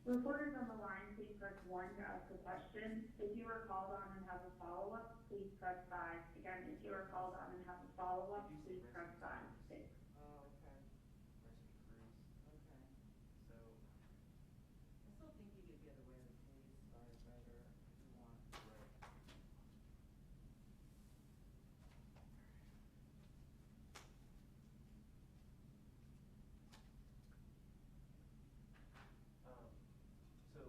Reporters on the line, please press 1 to ask a question. If you are called on and have a follow-up, please press 5. Again, if you are called on and have a follow-up, please press 5. Thanks. Oh, okay. Rescue crews. Okay. So, I still think you could get away with police, firefighter, if you want. right. Um, so,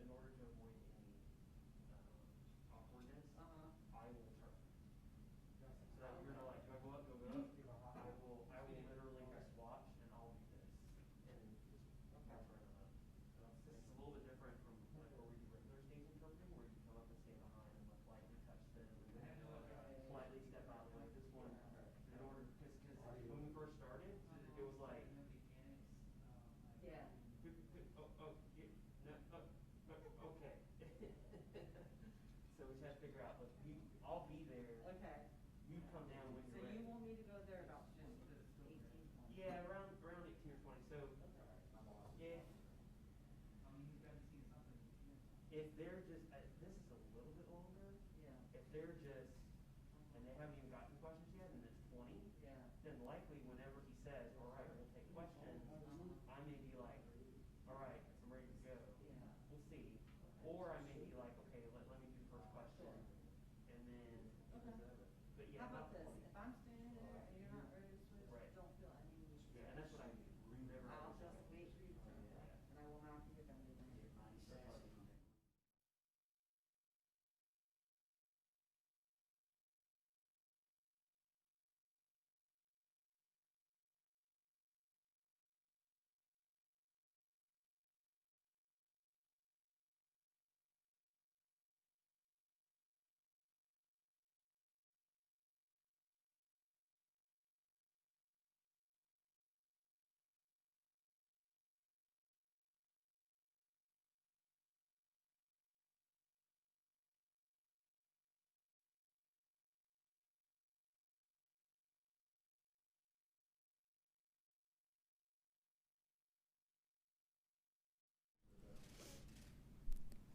in order to avoid any awkwardness, Uh-huh. I will turn. So that you're Okay. not like, do I go up, go up? I will literally press watch and I'll do this. And then just Okay. turn them up. This is a little bit different from like where we do regular stage interpreting, where you come up and stand behind and like lightly touch them and then slightly step out of the way. This one, in order, because when we first started, it was like, Yeah. oh, oh, yeah, no, okay. So we just have to figure out, look, I'll be there. Okay. You come down when So you're ready. you want me to go there about 18, 20? Yeah, around 18 or 20. So, yeah. If they're just, this is a little bit longer. Yeah. If they're just, and they haven't even gotten questions yet, and it's 20, Yeah. then likely whenever he says, all right, we'll take questions, I may be like, all right, I'm ready to go. Yeah. We'll see. Or I may be like, okay, let me do the first question. And then, Okay. but yeah, How about about this? 20. If I'm standing there and you're not ready to switch, Right. don't feel any restriction. Yeah, and that's what I do. Never I'll ever just wait for you to turn it Yeah. and I will not be offended then.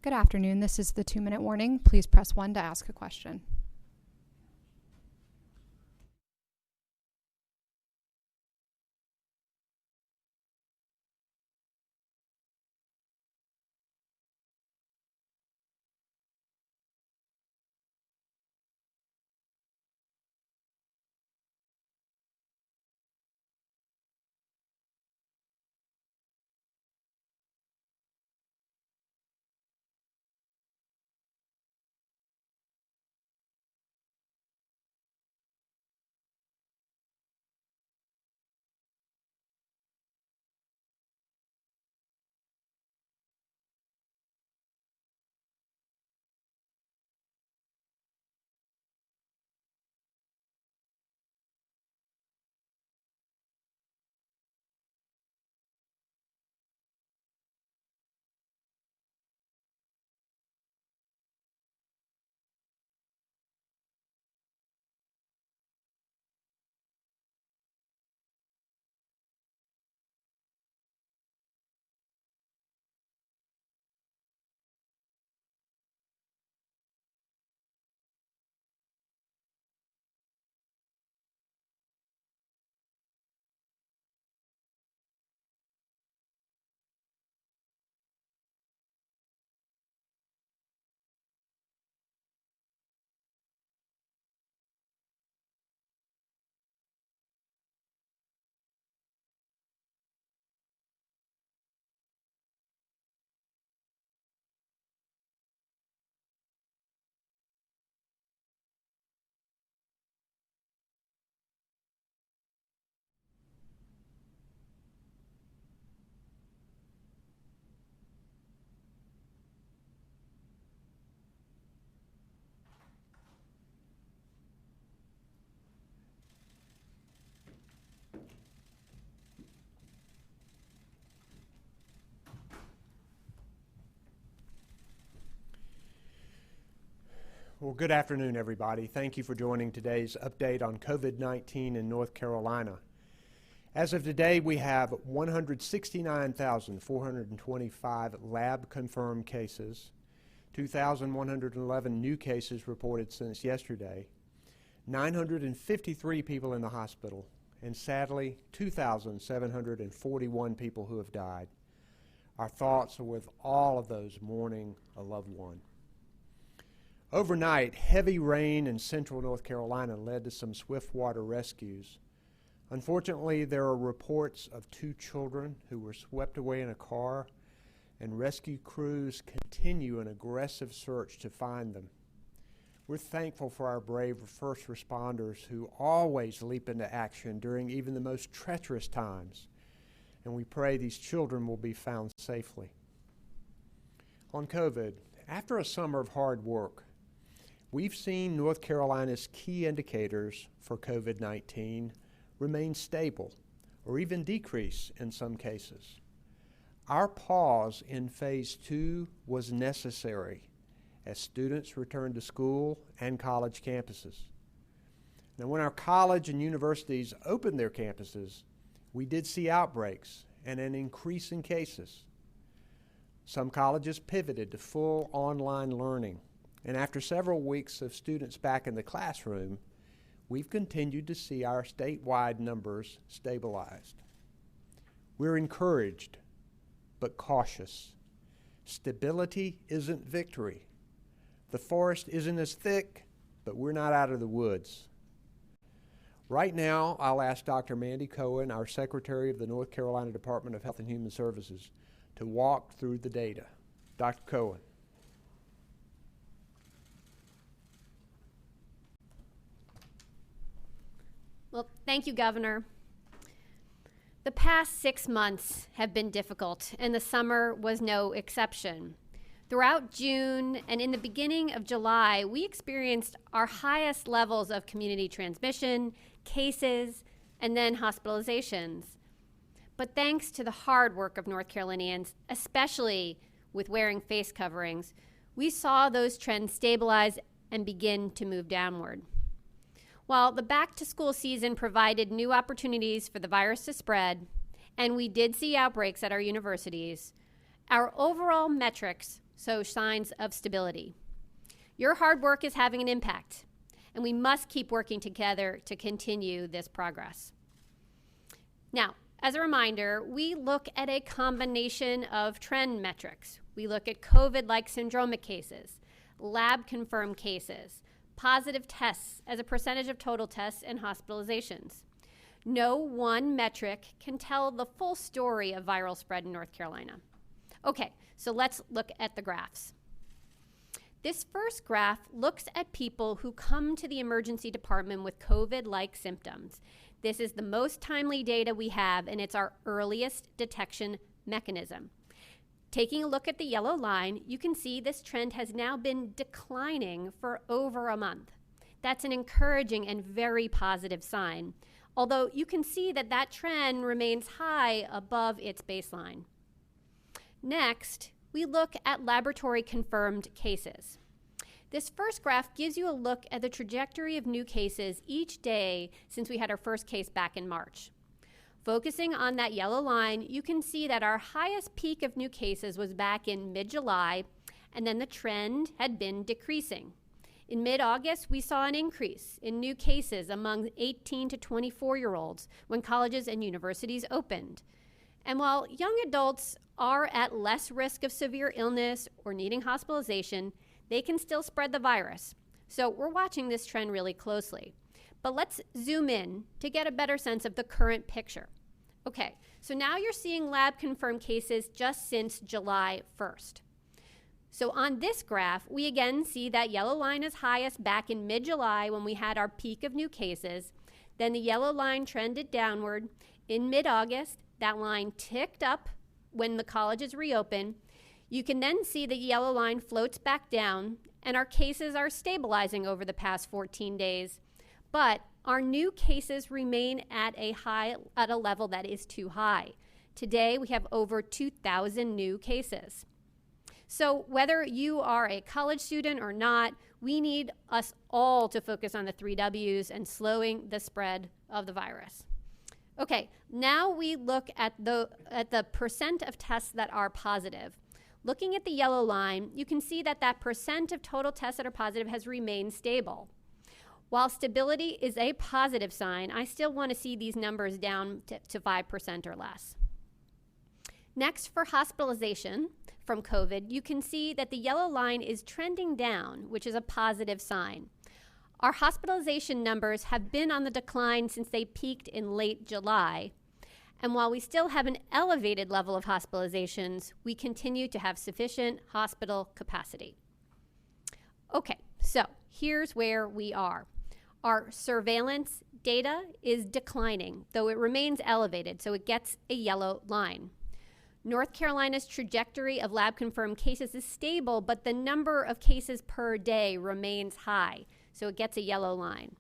Good afternoon. This is the 2-minute warning. Please press 1 to ask a question. Well, good afternoon, everybody. Thank you for joining today's update on COVID-19 in North Carolina. As of today, we have 169,425 lab-confirmed cases, 2,111 new cases reported since yesterday, 953 people in the hospital, and sadly, 2,741 people who have died. Our thoughts are with all of those mourning a loved one. Overnight, heavy rain in central North Carolina led to some swift water rescues. Unfortunately, there are reports of 2 children who were swept away in a car, and rescue crews continue an aggressive search to find them. We're thankful for our brave first responders who always leap into action during even the most treacherous times, and we pray these children will be found safely. On COVID, after a summer of hard work, we've seen North Carolina's key indicators for COVID-19 remain stable or even decrease in some cases. Our pause in phase 2 was necessary as students returned to school and college campuses. Now, when our college and universities opened their campuses, we did see outbreaks and an increase in cases. Some colleges pivoted to full online learning, and after several weeks of students back in the classroom, we've continued to see our statewide numbers stabilized. We're encouraged, but cautious. Stability isn't victory. The forest isn't as thick, but we're not out of the woods. Right now, I'll ask Dr. Mandy Cohen, our Secretary of the North Carolina Department of Health and Human Services, to walk through the data. Dr. Cohen. Well, thank you, Governor. The past 6 months have been difficult, and the summer was no exception. Throughout June and in the beginning of July, we experienced our highest levels of community transmission, cases, and then hospitalizations. But thanks to the hard work of North Carolinians, especially with wearing face coverings, we saw those trends stabilize and begin to move downward. While the back-to-school season provided new opportunities for the virus to spread, and we did see outbreaks at our universities, our overall metrics show signs of stability. Your hard work is having an impact, and we must keep working together to continue this progress. Now, as a reminder, we look at a combination of trend metrics. We look at COVID-like syndromic cases, lab-confirmed cases, positive tests as a percentage of total tests, and hospitalizations. No one metric can tell the full story of viral spread in North Carolina. Okay, so let's look at the graphs. This first graph looks at people who come to the emergency department with COVID-like symptoms. This is the most timely data we have, and it's our earliest detection mechanism. Taking a look at the yellow line, you can see this trend has now been declining for over a month. That's an encouraging and very positive sign, although you can see that that trend remains high above its baseline. Next, we look at laboratory-confirmed cases. This first graph gives you a look at the trajectory of new cases each day since we had our first case back in March. Focusing on that yellow line, you can see that our highest peak of new cases was back in mid-July, and then the trend had been decreasing. In mid-August, we saw an increase in new cases among 18 to 24-year-olds when colleges and universities opened. And while young adults are at less risk of severe illness or needing hospitalization, they can still spread the virus. So we're watching this trend really closely. But let's zoom in to get a better sense of the current picture. Okay, so now you're seeing lab-confirmed cases just since July 1st. So on this graph, we again see that yellow line is highest back in mid-July when we had our peak of new cases. Then the yellow line trended downward. In mid-August, that line ticked up when the colleges reopened. You can then see the yellow line floats back down, and our cases are stabilizing over the past 14 days. But our new cases remain at a level that is too high. Today, we have over 2,000 new cases. So whether you are a college student or not, we need us all to focus on the 3 W's and slowing the spread of the virus. Okay, now we look at the percent of tests that are positive. Looking at the yellow line, you can see that that percent of total tests that are positive has remained stable. While stability is a positive sign, I still want to see these numbers down to 5% or less. Next, for hospitalization from COVID, you can see that the yellow line is trending down, which is a positive sign. Our hospitalization numbers have been on the decline since they peaked in late July. And while we still have an elevated level of hospitalizations, we continue to have sufficient hospital capacity. Okay, so here's where we are. Our surveillance data is declining, though it remains elevated, so it gets a yellow line. North Carolina's trajectory of lab-confirmed cases is stable, but the number of cases per day remains high, so it gets a yellow line.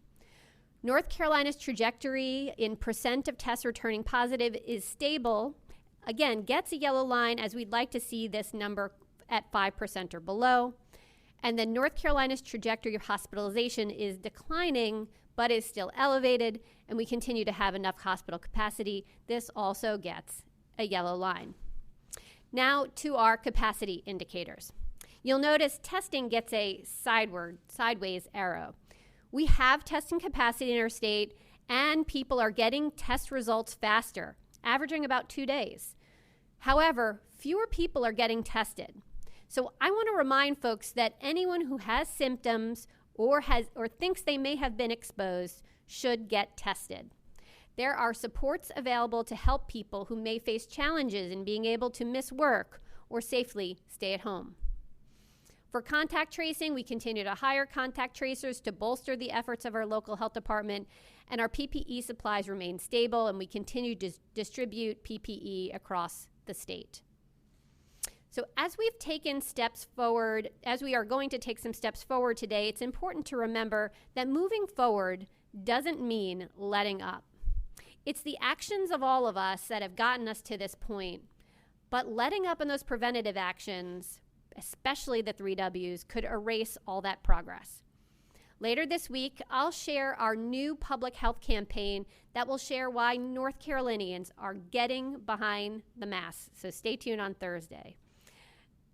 North Carolina's trajectory in percent of tests returning positive is stable, again, gets a yellow line, as we'd like to see this number at 5% or below. And then North Carolina's trajectory of hospitalization is declining, but is still elevated, and we continue to have enough hospital capacity. This also gets a yellow line. Now to our capacity indicators. You'll notice testing gets a sideways arrow. We have testing capacity in our state, and people are getting test results faster, averaging about 2 days. However, fewer people are getting tested. So I want to remind folks that anyone who has symptoms or thinks they may have been exposed should get tested. There are supports available to help people who may face challenges in being able to miss work or safely stay at home. For contact tracing, we continue to hire contact tracers to bolster the efforts of our local health department, and our PPE supplies remain stable, and we continue to distribute PPE across the state. So as we've taken steps forward, as we are going to take some steps forward today, it's important to remember that moving forward doesn't mean letting up. It's the actions of all of us that have gotten us to this point, but letting up on those preventative actions, especially the 3 W's, could erase all that progress. Later this week, I'll share our new public health campaign that will share why North Carolinians are getting behind the masks, so stay tuned on Thursday.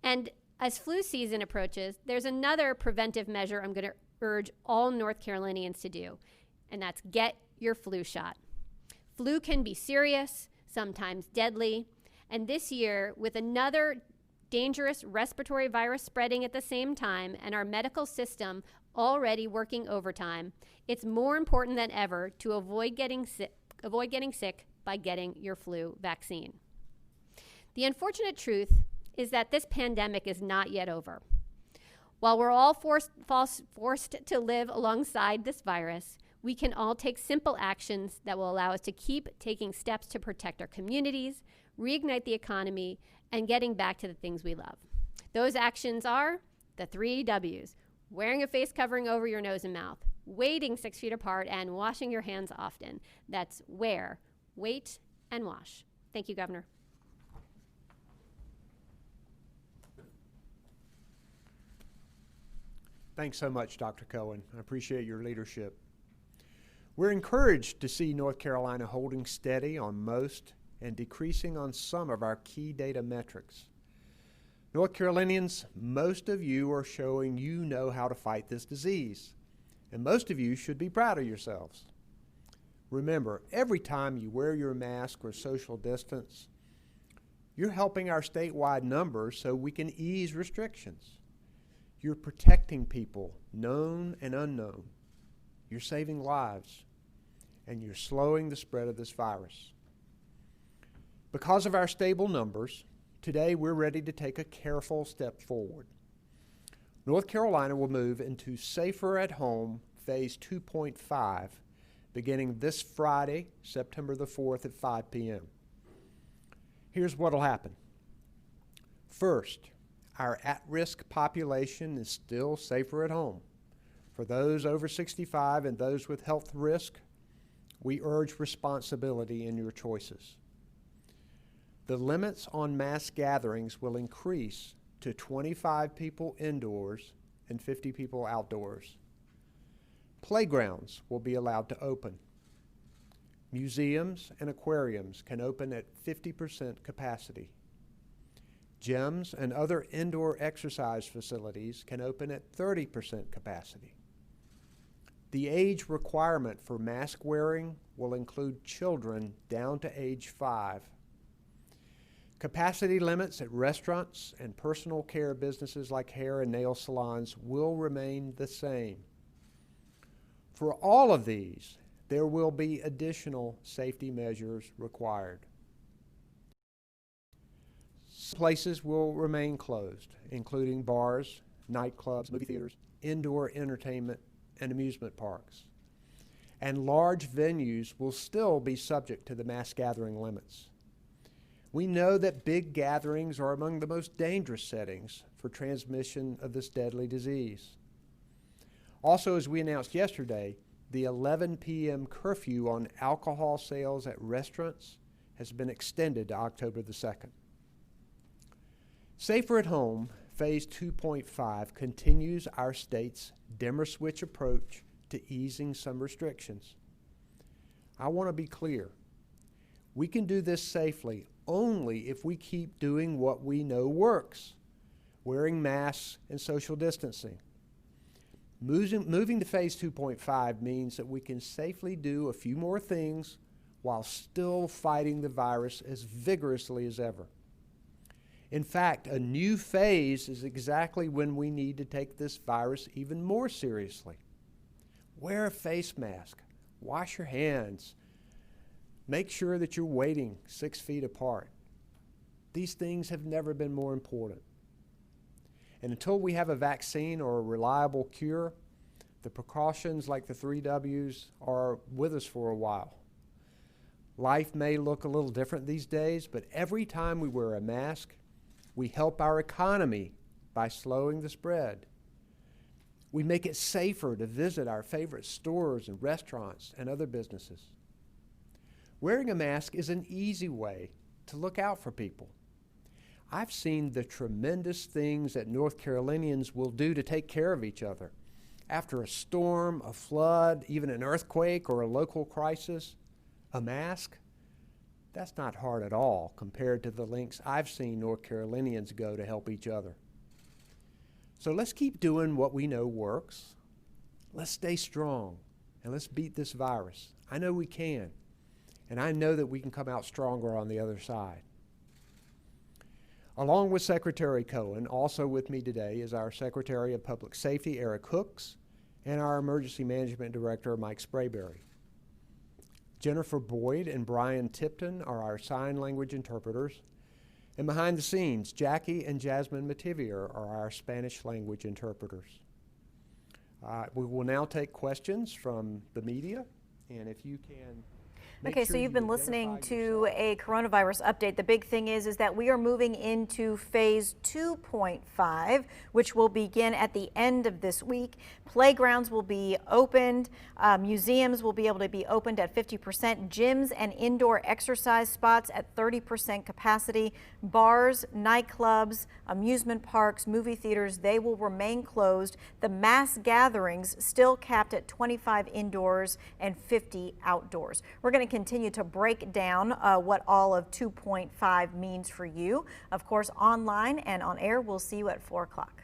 And as flu season approaches, there's another preventive measure I'm going to urge all North Carolinians to do, and that's get your flu shot. Flu can be serious, sometimes deadly, and this year, with another dangerous respiratory virus spreading at the same time and our medical system already working overtime, it's more important than ever to avoid getting sick by getting your flu vaccine. The unfortunate truth is that this pandemic is not yet over. While we're all forced to live alongside this virus, we can all take simple actions that will allow us to keep taking steps to protect our communities, reignite the economy, and getting back to the things we love. Those actions are the 3 W's: wearing a face covering over your nose and mouth, waiting 6 feet apart, and washing your hands often. That's wear, wait, and wash. Thank you, Governor. Thanks so much, Dr. Cohen. I appreciate your leadership. We're encouraged to see North Carolina holding steady on most and decreasing on some of our key data metrics. North Carolinians, most of you are showing you know how to fight this disease, and most of you should be proud of yourselves. Remember, every time you wear your mask or social distance, you're helping our statewide numbers so we can ease restrictions. You're protecting people, known and unknown. You're saving lives, and you're slowing the spread of this virus. Because of our stable numbers, today we're ready to take a careful step forward. North Carolina will move into Safer at Home Phase 2.5 beginning this Friday, September the 4th at 5 p.m. Here's what'll happen. First, our at-risk population is still safer at home. For those over 65 and those with health risk, we urge responsibility in your choices. The limits on mass gatherings will increase to 25 people indoors and 50 people outdoors. Playgrounds will be allowed to open. Museums and aquariums can open at 50% capacity. Gyms and other indoor exercise facilities can open at 30% capacity. The age requirement for mask wearing will include children down to age 5. Capacity limits at restaurants and personal care businesses like hair and nail salons will remain the same. For all of these, there will be additional safety measures required. Some places will remain closed, including bars, nightclubs, movie theaters, indoor entertainment, and amusement parks. And large venues will still be subject to the mass gathering limits. We know that big gatherings are among the most dangerous settings for transmission of this deadly disease. Also, as we announced yesterday, the 11 p.m. curfew on alcohol sales at restaurants has been extended to October the 2nd. Safer at Home, Phase 2.5 continues our state's dimmer switch approach to easing some restrictions. I want to be clear. We can do this safely only if we keep doing what we know works, wearing masks and social distancing. Moving to Phase 2.5 means that we can safely do a few more things while still fighting the virus as vigorously as ever. In fact, a new phase is exactly when we need to take this virus even more seriously. Wear a face mask, wash your hands, make sure that you're waiting 6 feet apart. These things have never been more important. And until we have a vaccine or a reliable cure, the precautions like the 3 W's are with us for a while. Life may look a little different these days, but every time we wear a mask, we help our economy by slowing the spread. We make it safer to visit our favorite stores and restaurants and other businesses. Wearing a mask is an easy way to look out for people. I've seen the tremendous things that North Carolinians will do to take care of each other. After a storm, a flood, even an earthquake or a local crisis, a mask, that's not hard at all compared to the lengths I've seen North Carolinians go to help each other. So let's keep doing what we know works. Let's stay strong and let's beat this virus. I know we can, and I know that we can come out stronger on the other side. Along with Secretary Cohen, also with me today is our Secretary of Public Safety, Eric Hooks, and our Emergency Management Director, Mike Sprayberry. Jennifer Boyd and Brian Tipton are our sign language interpreters. And behind the scenes, Jackie and Jasmine Mativier are our Spanish language interpreters. We will now take questions from the media, and if you can Okay, so you've been listening to a coronavirus update. The big thing is that we are moving into phase 2.5, which will begin at the end of this week. Playgrounds will be opened. Museums will be able to be opened at 50%. Gyms and indoor exercise spots at 30% capacity. Bars, nightclubs, amusement parks, movie theaters, they will remain closed. The mass gatherings still capped at 25 indoors and 50 outdoors. We're going to continue to break down what all of 2.5 means for you. Of course, online and on air, we'll see you at 4 o'clock.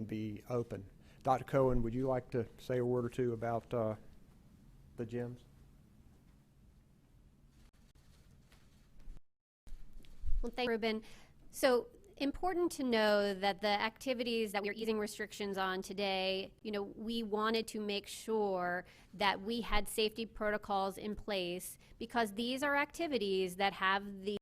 be open. Dr. Cohen, would you like to say a word or two about the gyms? Well, thank you, Ruben. So important to know that the activities that we're easing restrictions on today, we wanted to make sure that we had safety protocols in place because these are activities that have the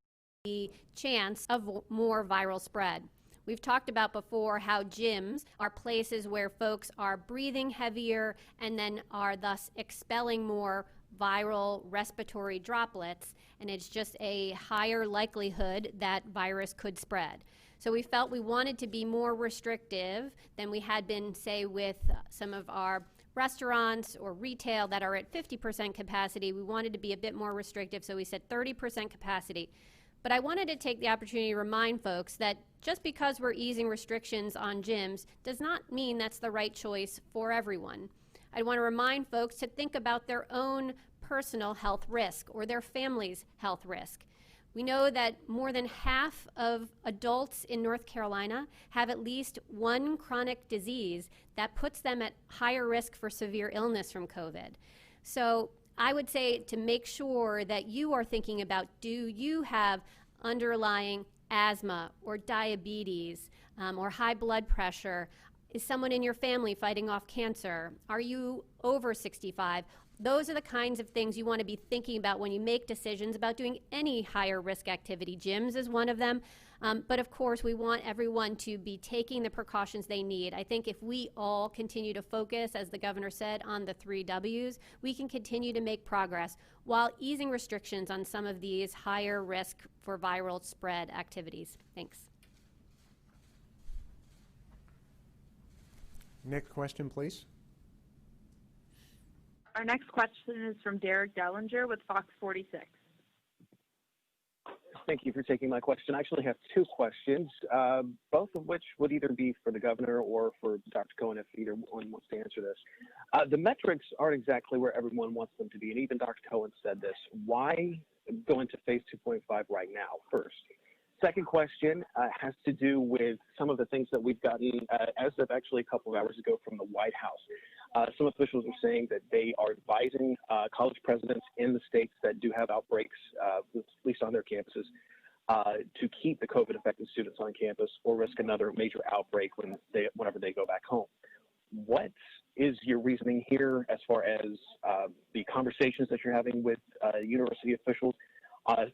chance of more viral spread. We've talked about before how gyms are places where folks are breathing heavier and then are thus expelling more viral respiratory droplets, and it's just a higher likelihood that virus could spread. So we felt we wanted to be more restrictive than we had been, say, with some of our restaurants or retail that are at 50% capacity. We wanted to be a bit more restrictive, so we said 30% capacity. But I wanted to take the opportunity to remind folks that just because we're easing restrictions on gyms does not mean that's the right choice for everyone. I want to remind folks to think about their own personal health risk or their family's health risk. We know that more than half of adults in North Carolina have at least one chronic disease that puts them at higher risk for severe illness from COVID. So I would say to make sure that you are thinking about, do you have underlying asthma or diabetes or high blood pressure? Is someone in your family fighting off cancer? Are you over 65? Those are the kinds of things you want to be thinking about when you make decisions about doing any higher risk activity. Gyms is one of them. But of course, we want everyone to be taking the precautions they need. I think if we all continue to focus, as the governor said, on the 3 W's, we can continue to make progress while easing restrictions on some of these higher risk for viral spread activities. Thanks. Next question, please. Our next question is from Derek Dellinger with Fox 46. Thank you for taking my question. I actually have 2 questions, both of which would either be for the governor or for Dr. Cohen if either one wants to answer this. The metrics aren't exactly where everyone wants them to be, and even Dr. Cohen said this. Why go into phase 2.5 right now, first? Second question has to do with some of the things that we've gotten as of actually a couple of hours ago from the White House. Some officials are saying that they are advising college presidents in the states that do have outbreaks, at least on their campuses, to keep the COVID-affected students on campus or risk another major outbreak whenever they go back home. What is your reasoning here as far as the conversations that you're having with university officials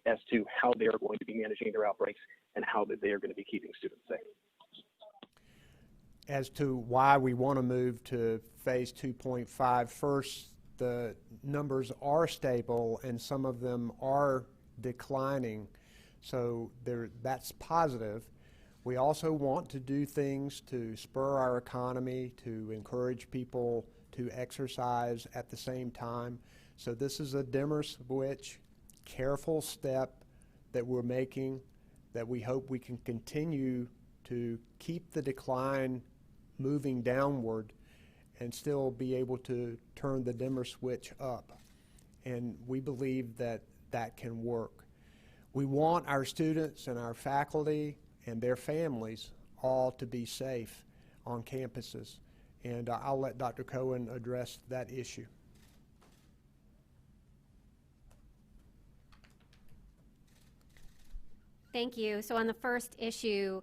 as to how they are going to be managing their outbreaks and how they are going to be keeping students safe? As to why we want to move to phase 2.5, first, the numbers are stable and some of them are declining, so that's positive. We also want to do things to spur our economy, to encourage people to exercise at the same time. So this is a dimmer switch, careful step that we're making that we hope we can continue to keep the decline moving downward and still be able to turn the dimmer switch up. And we believe that that can work. We want our students and our faculty and their families all to be safe on campuses. And I'll let Dr. Cohen address that issue. Thank you. So on the first issue,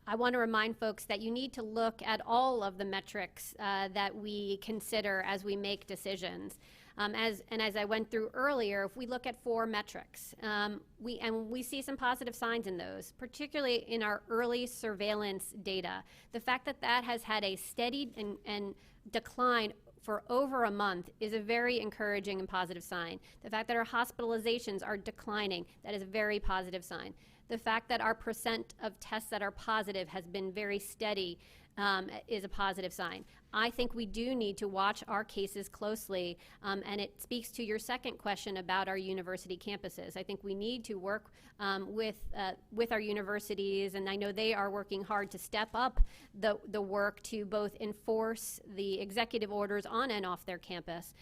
I want to remind folks that you need to look at all of the metrics that we consider as we make decisions. As I went through earlier, if we look at 4 metrics, we see some positive signs in those, particularly in our early surveillance data. The fact that that has had a steady and decline for over a month is a very encouraging and positive sign. The fact that our hospitalizations are declining, that is a very positive sign. The fact that our percent of tests that are positive has been very steady is a positive sign. I think we do need to watch our cases closely, and it speaks to your second question about our university campuses. I think we need to work with our universities, and I know they are working hard to step up the work to both enforce the executive orders on and off their campus.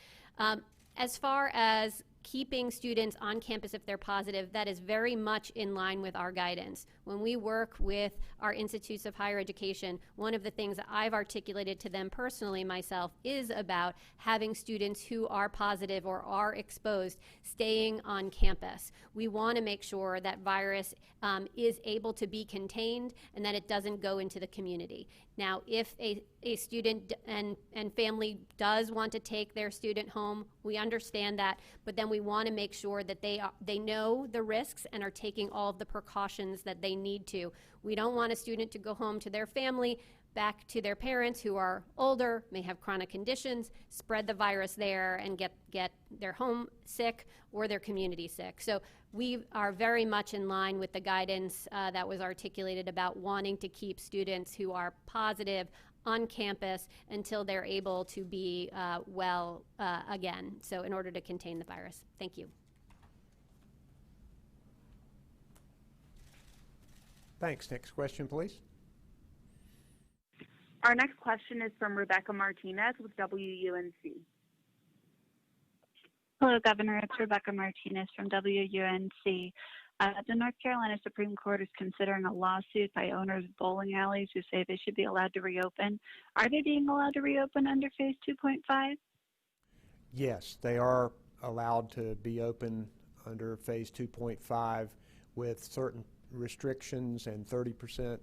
As far as keeping students on campus if they're positive, that is very much in line with our guidance. When we work with our institutes of higher education, one of the things that I've articulated to them personally myself is about having students who are positive or are exposed staying on campus. We want to make sure that virus is able to be contained and that it doesn't go into the community. Now, if a student and family does want to take their student home, we understand that, but then we want to make sure that they know the risks and are taking all of the precautions that they need to. We don't want a student to go home to their family, back to their parents who are older, may have chronic conditions, spread the virus there and get their home sick or their community sick. So we are very much in line with the guidance that was articulated about wanting to keep students who are positive on campus until they're able to be well again, so in order to contain the virus. Thank you. Thanks. Next question, please. Our next question is from Rebecca Martinez with WUNC. Hello, Governor. It's Rebecca Martinez from WUNC. The North Carolina Supreme Court is considering a lawsuit by owners of bowling alleys who say they should be allowed to reopen. Are they being allowed to reopen under Phase 2.5? Yes, they are allowed to be open under Phase 2.5 with certain restrictions and 30%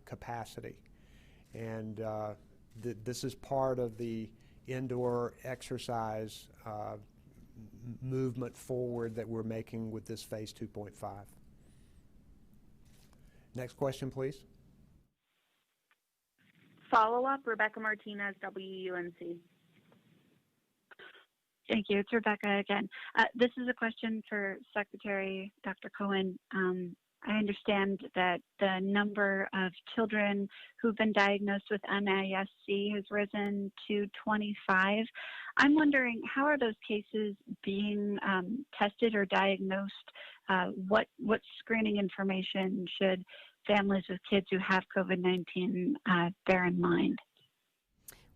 capacity. And this is part of the indoor exercise movement forward that we're making with this Phase 2.5. Next question, please. Follow-up, Rebecca Martinez, WUNC. Thank you. It's Rebecca again. This is a question for Secretary Dr. Cohen. I understand that the number of children who've been diagnosed with NISC has risen to 25. I'm wondering, how are those cases being tested or diagnosed? What screening information should families with kids who have COVID-19 bear in mind?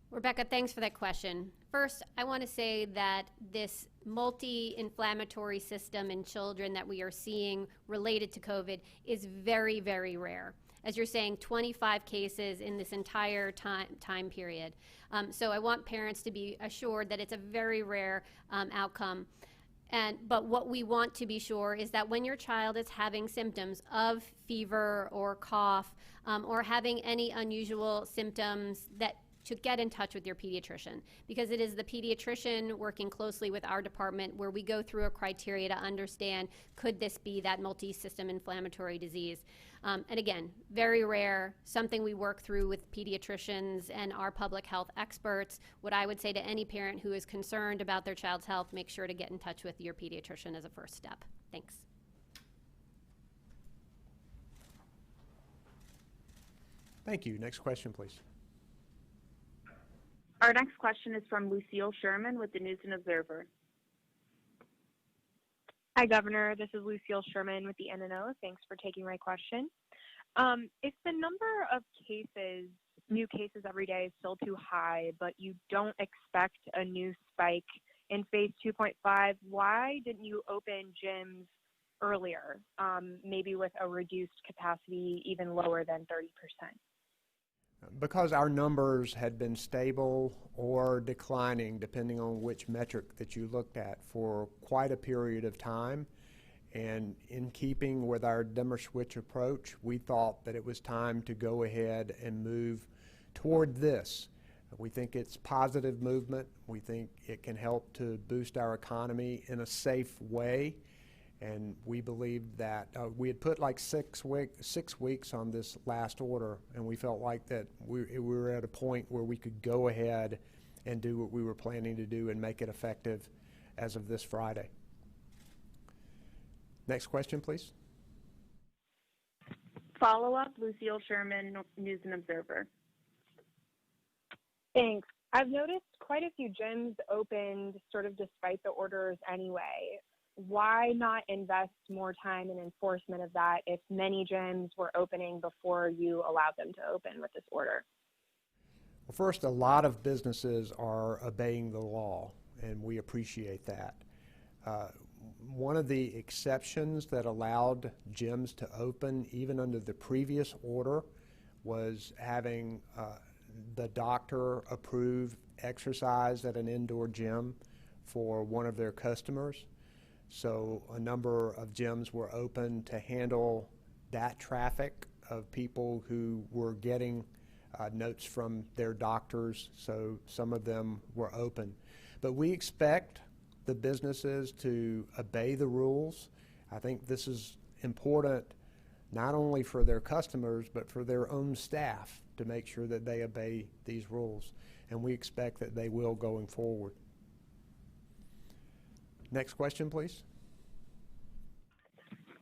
Rebecca, thanks for that question. First, I want to say that this multi-inflammatory system in children that we are seeing related to COVID is very, very rare. As you're saying, 25 cases in this entire time period. So I want parents to be assured that it's a very rare outcome. But what we want to be sure is that when your child is having symptoms of fever or cough or having any unusual symptoms, that to get in touch with your pediatrician, because it is the pediatrician working closely with our department where we go through a criteria to understand, could this be that multi-system inflammatory disease? And again, very rare, something we work through with pediatricians and our public health experts. What I would say to any parent who is concerned about their child's health, make sure to get in touch with your pediatrician as a first step. Thanks. Thank you. Next question, please. Our next question is from Lucille Sherman with the News and Observer. Hi, Governor. This is Lucille Sherman with the NNO. Thanks for taking my question. If the number of cases, new cases every day is still too high, but you don't expect a new spike in Phase 2.5, why didn't you open gyms earlier, maybe with a reduced capacity even lower than 30%? Because our numbers had been stable or declining, depending on which metric that you looked at, for quite a period of time. And in keeping with our dimmer switch approach, we thought that it was time to go ahead and move toward this. We think it's positive movement. We think it can help to boost our economy in a safe way. And we believe that we had put like 6 weeks on this last order, and we felt like that we were at a point where we could go ahead and do what we were planning to do and make it effective as of this Friday. Next question, please. Follow-up, Lucille Sherman, News and Observer. Thanks. I've noticed quite a few gyms opened sort of despite the orders anyway. Why not invest more time in enforcement of that if many gyms were opening before you allowed them to open with this order? Well, first, a lot of businesses are obeying the law, and we appreciate that. one of the exceptions that allowed gyms to open even under the previous order was having the doctor approve exercise at an indoor gym for one of their customers. So a number of gyms were open to handle that traffic of people who were getting notes from their doctors, so some of them were open. But we expect the businesses to obey the rules. I think this is important not only for their customers, but for their own staff to make sure that they obey these rules. And we expect that they will going forward. Next question, please.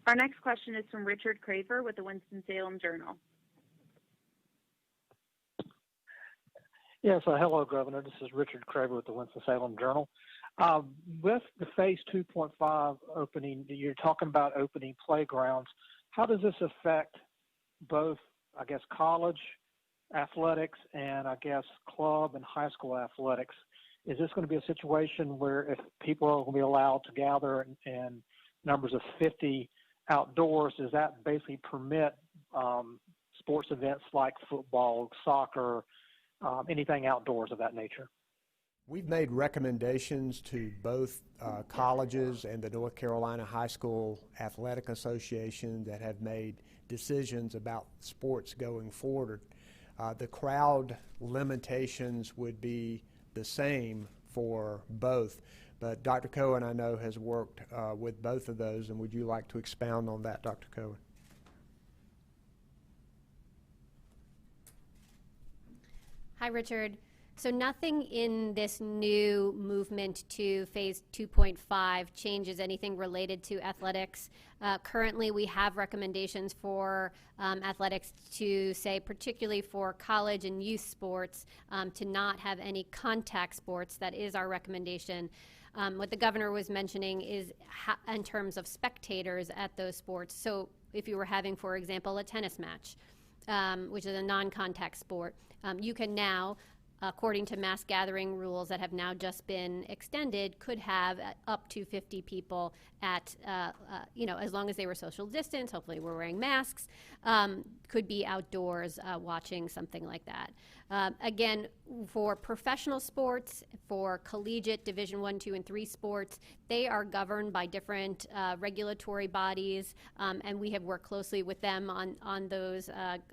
Our next question is from Richard Craver with the Winston-Salem Journal. Yes, hello, Governor. This is Richard Craver with the Winston-Salem Journal. With the Phase 2.5 opening, you're talking about opening playgrounds. How does this affect both, I guess, college athletics and, I guess, club and high school athletics? Is this going to be a situation where if people are going to be allowed to gather in numbers of 50 outdoors, does that basically permit sports events like football, soccer, anything outdoors of that nature? We've made recommendations to both colleges and the North Carolina High School Athletic Association that have made decisions about sports going forward. The crowd limitations would be the same for both, but Dr. Cohen, I know, has worked with both of those, and would you like to expound on that, Dr. Cohen? Hi, Richard. So nothing in this new movement to Phase 2.5 changes anything related to athletics. Currently, we have recommendations for athletics to say, particularly for college and youth sports, to not have any contact sports. That is our recommendation. What the governor was mentioning is in terms of spectators at those sports. So if you were having, for example, a tennis match, which is a non-contact sport, you can now, according to mass gathering rules that have now just been extended, could have up to 50 people at, as long as they were social distance, hopefully we're wearing masks, could be outdoors watching something like that. Again, for professional sports, for collegiate Division I, II, and III sports, they are governed by different regulatory bodies, and we have worked closely with them on those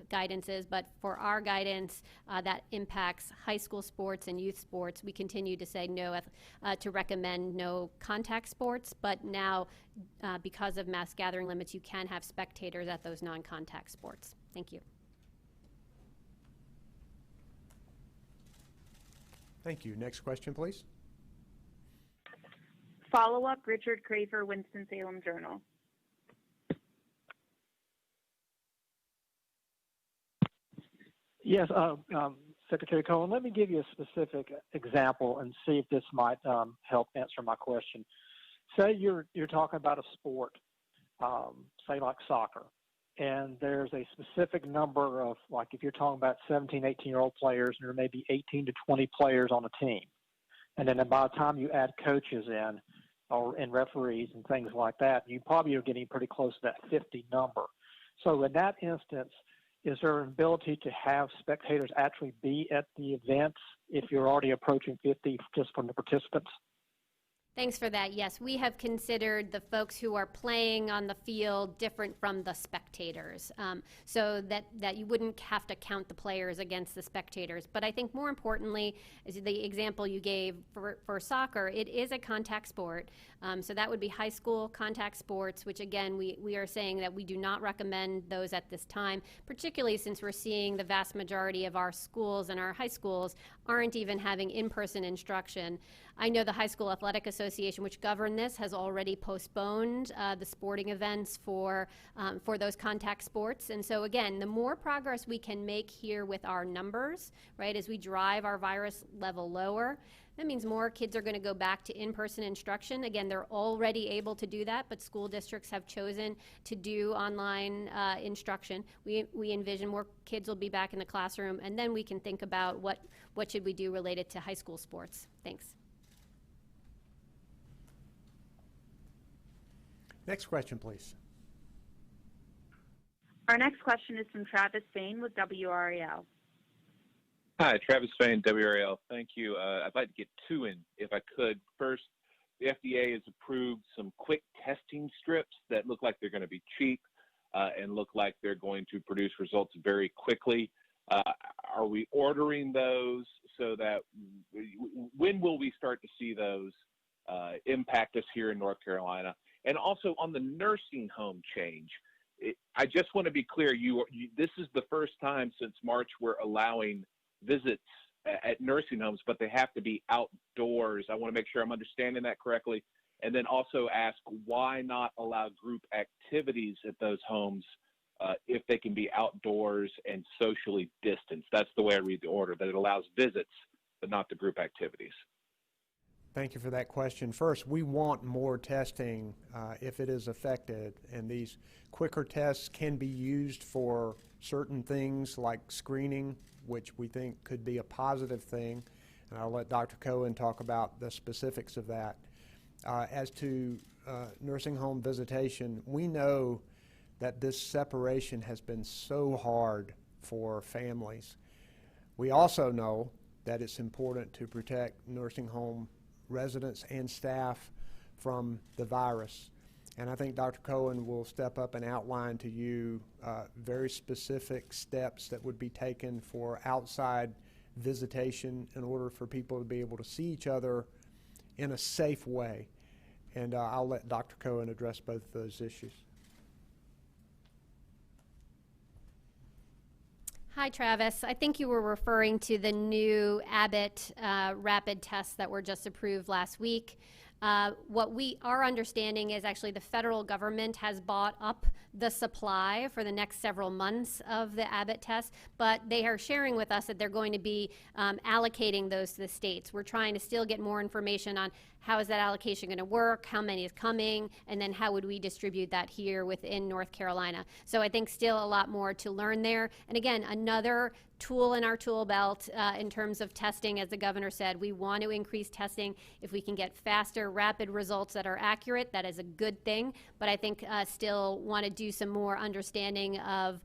guidances. But for our guidance that impacts high school sports and youth sports, we continue to say no, to recommend no contact sports. But now, because of mass gathering limits, you can have spectators at those non-contact sports. Thank you. Thank you. Next question, please. Follow-up, Richard Craver, Winston-Salem Journal. Yes, Secretary Cohen, let me give you a specific example and see if this might help answer my question. Say you're talking about a sport, say like soccer, and there's a specific number of, like if you're talking about 17, 18-year-old players, there may be 18 to 20 players on a team. And then by the time you add coaches in, and referees and things like that, you probably are getting pretty close to that 50 number. So in that instance, is there an ability to have spectators actually be at the events if you're already approaching 50 just from the participants? Thanks for that. Yes, we have considered the folks who are playing on the field different from the spectators, so that you wouldn't have to count the players against the spectators. But I think more importantly is the example you gave for soccer. It is a contact sport, so that would be high school contact sports, which again, we are saying that we do not recommend those at this time, particularly since we're seeing the vast majority of our schools and our high schools aren't even having in-person instruction. I know the High School Athletic Association, which governed this, has already postponed the sporting events for those contact sports. And so again, the more progress we can make here with our numbers, right, as we drive our virus level lower, that means more kids are going to go back to in-person instruction. Again, they're already able to do that, but school districts have chosen to do online instruction. We envision more kids will be back in the classroom, and then we can think about what should we do related to high school sports. Thanks. Next question, please. Our next question is from Travis Fain with WRAL. Hi, Travis Fain, WRAL. Thank you. I'd like to get two in, if I could. First, the FDA has approved some quick testing strips that look like they're going to be cheap and look like they're going to produce results very quickly. Are we ordering those so that when will we start to see those impact us here in North Carolina? And also on the nursing home change, I just want to be clear, this is the first time since March we're allowing visits at nursing homes, but they have to be outdoors. I want to make sure I'm understanding that correctly. And then also ask, why not allow group activities at those homes if they can be outdoors and socially distanced? That's the way I read the order, that it allows visits, but not the group activities. Thank you for that question. First, we want more testing if it is affected, and these quicker tests can be used for certain things like screening, which we think could be a positive thing, and I'll let Dr. Cohen talk about the specifics of that. As to nursing home visitation, we know that this separation has been so hard for families. We also know that it's important to protect nursing home residents and staff from the virus. And I think Dr. Cohen will step up and outline to you very specific steps that would be taken for outside visitation in order for people to be able to see each other in a safe way. And I'll let Dr. Cohen address both of those issues. Hi, Travis. I think you were referring to the new Abbott rapid tests that were just approved last week. Our understanding is actually the federal government has bought up the supply for the next several months of the Abbott tests, but they are sharing with us that they're going to be allocating those to the states. We're trying to still get more information on how is that allocation going to work, how many is coming, and then how would we distribute that here within North Carolina. So I think still a lot more to learn there. And again, another tool in our tool belt in terms of testing. As the governor said, we want to increase testing. If we can get faster, rapid results that are accurate, that is a good thing. But I think still want to do some more understanding of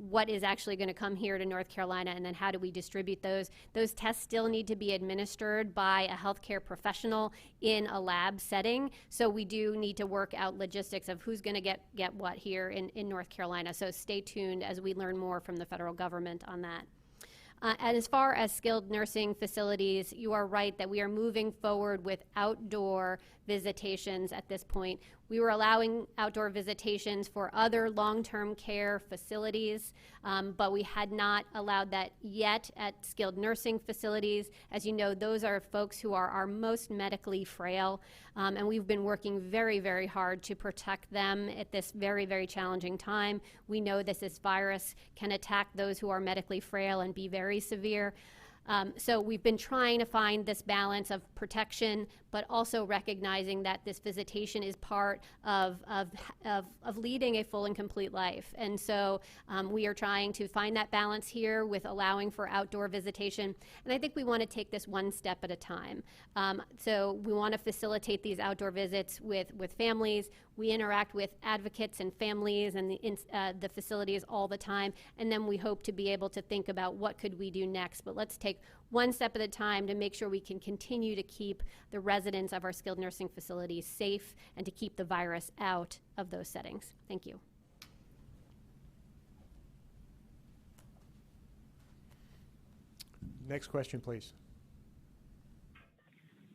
what is actually going to come here to North Carolina, and then how do we distribute those. Those tests still need to be administered by a healthcare professional in a lab setting. So we do need to work out logistics of who's going to get what here in North Carolina. So stay tuned as we learn more from the federal government on that. And as far as skilled nursing facilities, you are right that we are moving forward with outdoor visitations at this point. We were allowing outdoor visitations for other long-term care facilities, but we had not allowed that yet at skilled nursing facilities. As you know, those are folks who are our most medically frail, and we've been working very, very hard to protect them at this very, very challenging time. We know this virus can attack those who are medically frail and be very severe. So we've been trying to find this balance of protection, but also recognizing that this visitation is part of leading a full and complete life. And so we are trying to find that balance here with allowing for outdoor visitation. And I think we want to take this one step at a time. So we want to facilitate these outdoor visits with families. We interact with advocates and families and the facilities all the time, and then we hope to be able to think about what could we do next. But let's take one step at a time to make sure we can continue to keep the residents of our skilled nursing facilities safe and to keep the virus out of those settings. Thank you. Next question, please.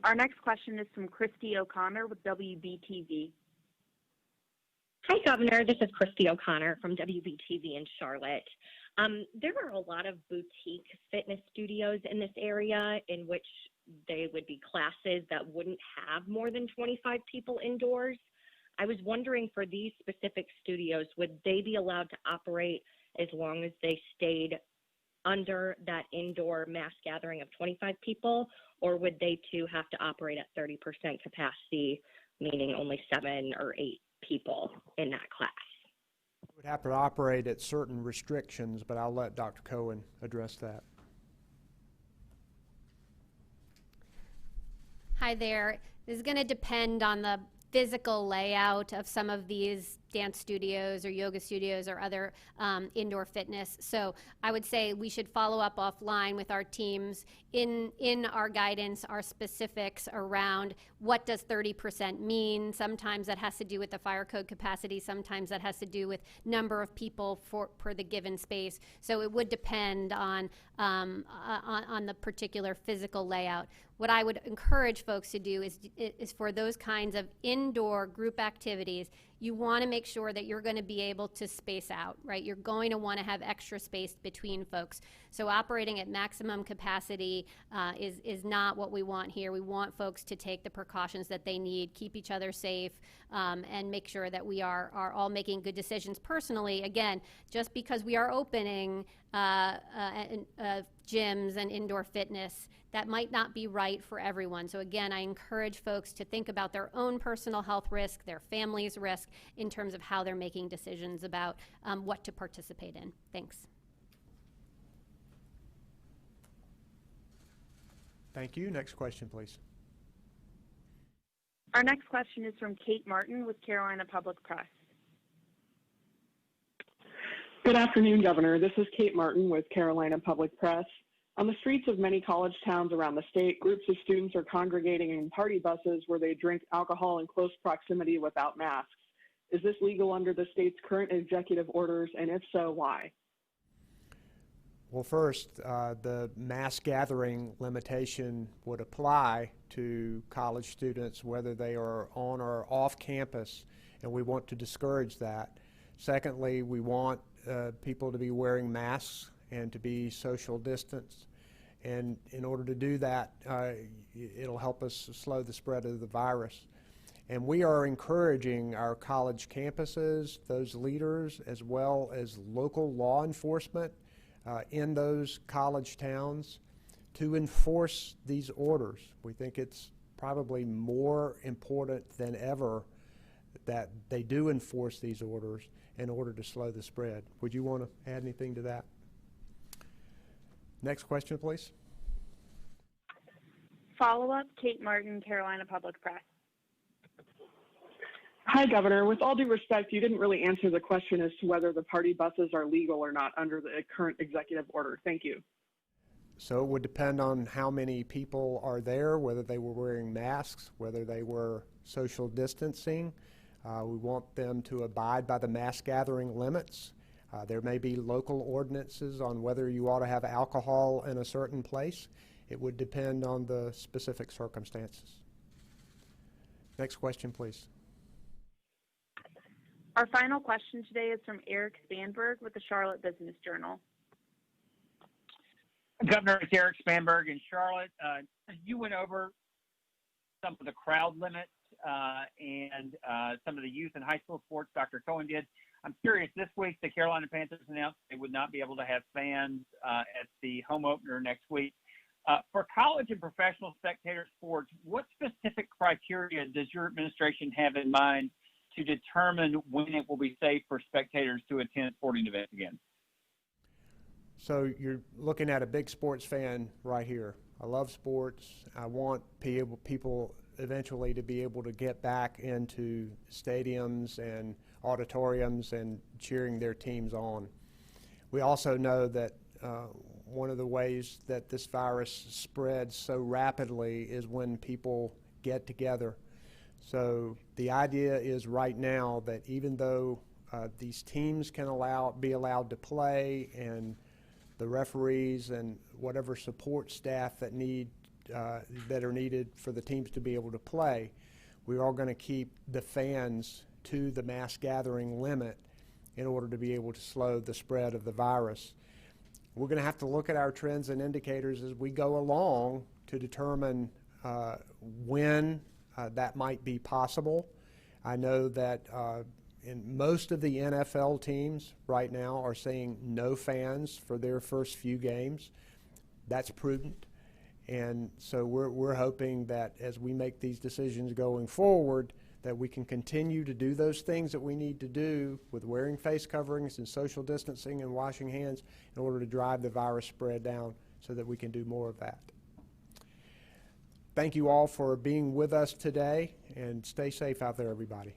Our next question is from Christy O'Connor with WBTV. Hi, Governor. This is Christy O'Connor from WBTV in Charlotte. There are a lot of boutique fitness studios in this area in which they would be classes that wouldn't have more than 25 people indoors. I was wondering, for these specific studios, would they be allowed to operate as long as they stayed under that indoor mass gathering of 25 people, or would they too have to operate at 30% capacity, meaning only 7 or 8 people in that class? Would have to operate at certain restrictions, but I'll let Dr. Cohen address that. Hi there. This is going to depend on physical layout of some of these dance studios or yoga studios or other indoor fitness. So I would say we should follow up offline with our teams in our guidance, our specifics around what does 30% mean. Sometimes that has to do with the fire code capacity. Sometimes that has to do with number of people per the given space. So it would depend on the particular physical layout. What I would encourage folks to do is for those kinds of indoor group activities, you want to make sure that you're going to be able to space out, right? You're going to want to have extra space between folks. So operating at maximum capacity is not what we want here. We want folks to take the precautions that they need, keep each other safe, and make sure that we are all making good decisions personally. Again, just because we are opening gyms and indoor fitness, that might not be right for everyone. So again, I encourage folks to think about their own personal health risk, their family's risk, in terms of how they're making decisions about what to participate in. Thanks. Thank you. Next question, please. Our next question is from Kate Martin with Carolina Public Press. Good afternoon, Governor. This is Kate Martin with Carolina Public Press. On the streets of many college towns around the state, groups of students are congregating in party buses where they drink alcohol in close proximity without masks. Is this legal under the state's current executive orders, and if so, why? Well, first, the mass gathering limitation would apply to college students whether they are on or off campus, and we want to discourage that. Secondly, we want people to be wearing masks and to be social distance. And in order to do that, it'll help us slow the spread of the virus. And we are encouraging our college campuses, those leaders, as well as local law enforcement in those college towns to enforce these orders. We think it's probably more important than ever that they do enforce these orders in order to slow the spread. Would you want to add anything to that? Next question, please. Follow-up, Kate Martin, Carolina Public Press. Hi, Governor. With all due respect, you didn't really answer the question as to whether the party buses are legal or not under the current executive order. Thank you. So it would depend on how many people are there, whether they were wearing masks, whether they were social distancing. We want them to abide by the mass gathering limits. There may be local ordinances on whether you ought to have alcohol in a certain place. It would depend on the specific circumstances. Next question, please. Our final question today is from Eric Spanberg with the Charlotte Business Journal. Governor, it's Eric Spanberg in Charlotte. You went over some of the crowd limits and some of the youth and high school sports Dr. Cohen did. I'm curious, this week the Carolina Panthers announced they would not be able to have fans at the home opener next week. For college and professional spectator sports, what specific criteria does your administration have in mind to determine when it will be safe for spectators to attend sporting events again? So you're looking at a big sports fan right here. I love sports. I want people eventually to be able to get back into stadiums and auditoriums and cheering their teams on. We also know that one of the ways that this virus spreads so rapidly is when people get together. So the idea is right now that even though these teams can be allowed to play, and the referees and whatever support staff that are needed for the teams to be able to play, we are going to keep the fans to the mass gathering limit in order to be able to slow the spread of the virus. We're going to have to look at our trends and indicators as we go along to determine when that might be possible. I know that in most of the NFL teams right now are saying no fans for their first few games. That's prudent. And so we're hoping that as we make these decisions going forward, that we can continue to do those things that we need to do with wearing face coverings and social distancing and washing hands in order to drive the virus spread down so that we can do more of that. thank you all for being with us today, and stay safe out there, everybody.